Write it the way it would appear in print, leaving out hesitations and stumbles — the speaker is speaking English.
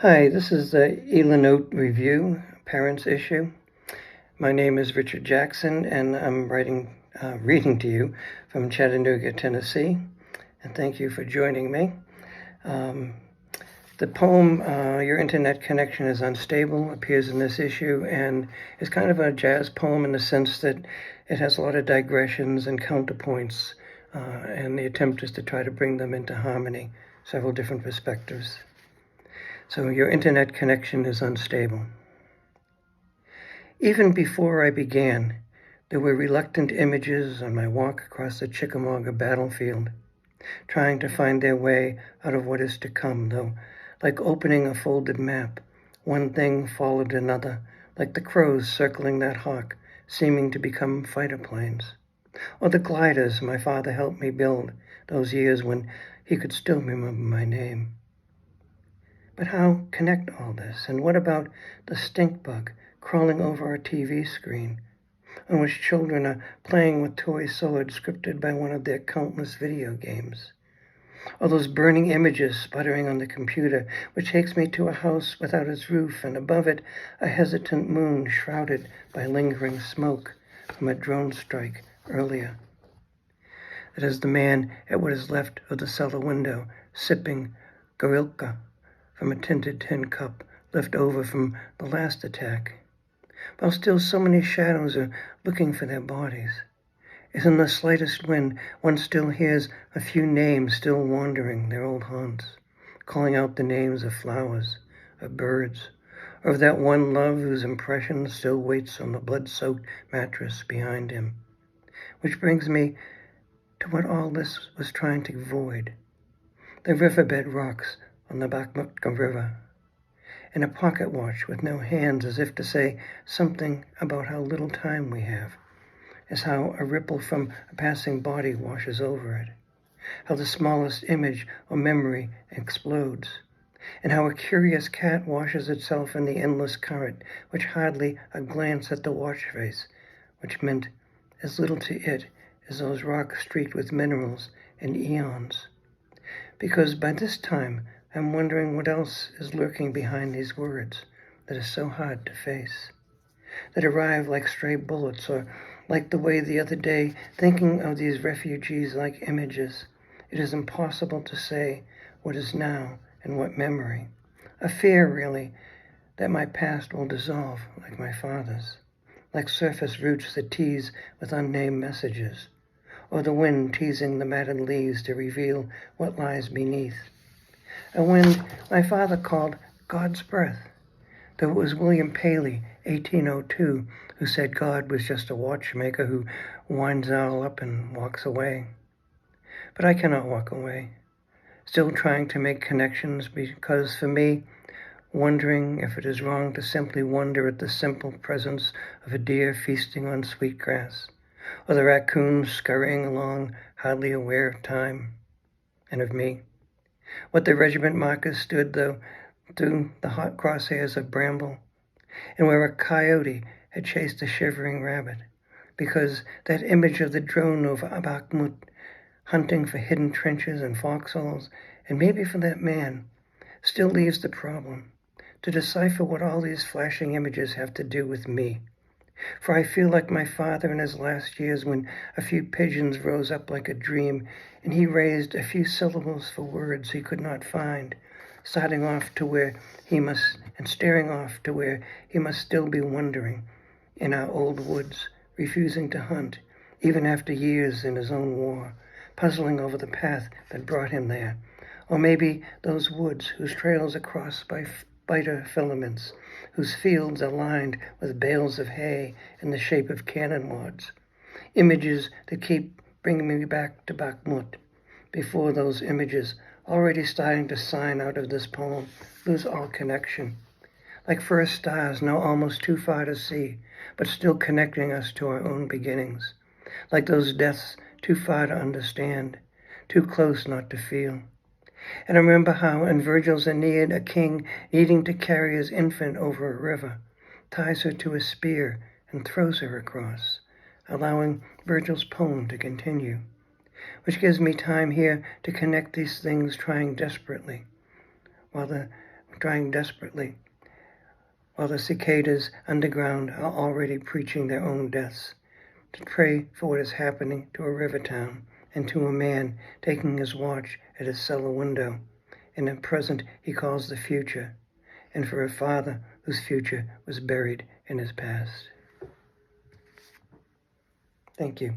Hi, this is the Elanote Review, Parents Issue. My name is Richard Jackson, and I'm reading to you from Chattanooga, Tennessee. And thank you for joining me. The poem, Your Internet Connection is Unstable, appears in this issue and is kind of a jazz poem in the sense that it has a lot of digressions and counterpoints, and the attempt is to try to bring them into harmony, several different perspectives. So your internet connection is unstable. Even before I began, there were reluctant images on my walk across the Chickamauga battlefield, trying to find their way out of what is to come, though, like opening a folded map, one thing followed another, like the crows circling that hawk, seeming to become fighter planes. Or the gliders my father helped me build, those years when he could still remember my name. But how connect all this? And what about the stink bug crawling over our TV screen, on which children are playing with toy swords scripted by one of their countless video games? Or those burning images sputtering on the computer, which takes me to a house without its roof, and above it a hesitant moon shrouded by lingering smoke from a drone strike earlier. It is the man at what is left of the cellar window, sipping Gorilka from a tinted tin cup left over from the last attack, while still so many shadows are looking for their bodies. As in the slightest wind, one still hears a few names still wandering their old haunts, calling out the names of flowers, of birds, or of that one love whose impression still waits on the blood-soaked mattress behind him. Which brings me to what all this was trying to avoid. The riverbed rocks on the Bakhmutka River, and a pocket watch with no hands, as if to say something about how little time we have, as how a ripple from a passing body washes over it, how the smallest image or memory explodes, and how a curious cat washes itself in the endless current, which hardly a glance at the watch face, which meant as little to it as those rocks streaked with minerals and eons. Because by this time, I'm wondering what else is lurking behind these words that is so hard to face, that arrive like stray bullets, or like the way the other day, thinking of these refugees like images, it is impossible to say what is now and what memory. A fear, really, that my past will dissolve like my father's, like surface roots that tease with unnamed messages, or the wind teasing the matted leaves to reveal what lies beneath. A wind my father called God's breath, though it was William Paley, 1802, who said God was just a watchmaker who winds it all up and walks away. But I cannot walk away, still trying to make connections, because for me, wondering if it is wrong to simply wonder at the simple presence of a deer feasting on sweet grass, or the raccoon scurrying along, hardly aware of time and of me. What the regiment markers stood, though, through the hot crosshairs of bramble, and where a coyote had chased a shivering rabbit, because that image of the drone over Bakhmut, hunting for hidden trenches and foxholes, and maybe for that man, still leaves the problem, to decipher what all these flashing images have to do with me. For I feel like my father in his last years, when a few pigeons rose up like a dream, and he raised a few syllables for words he could not find, starting off to where he must, and staring off to where he must still be wandering in our old woods, refusing to hunt, even after years in his own war, puzzling over the path that brought him there. Or maybe those woods whose trails are crossed by spider filaments, whose fields are lined with bales of hay in the shape of cannon wads. Images that keep bringing me back to Bakhmut, before those images, already starting to sign out of this poem, lose all connection. Like first stars now almost too far to see, but still connecting us to our own beginnings. Like those deaths too far to understand, too close not to feel. And I remember how in Virgil's Aeneid, a king needing to carry his infant over a river, ties her to a spear and throws her across, allowing Virgil's poem to continue, which gives me time here to connect these things, trying desperately, while the trying desperately, while the cicadas underground are already preaching their own deaths, to pray for what is happening to a river town and to a man taking his watch at his cellar window, in a present he calls the future, and for a father whose future was buried in his past. Thank you.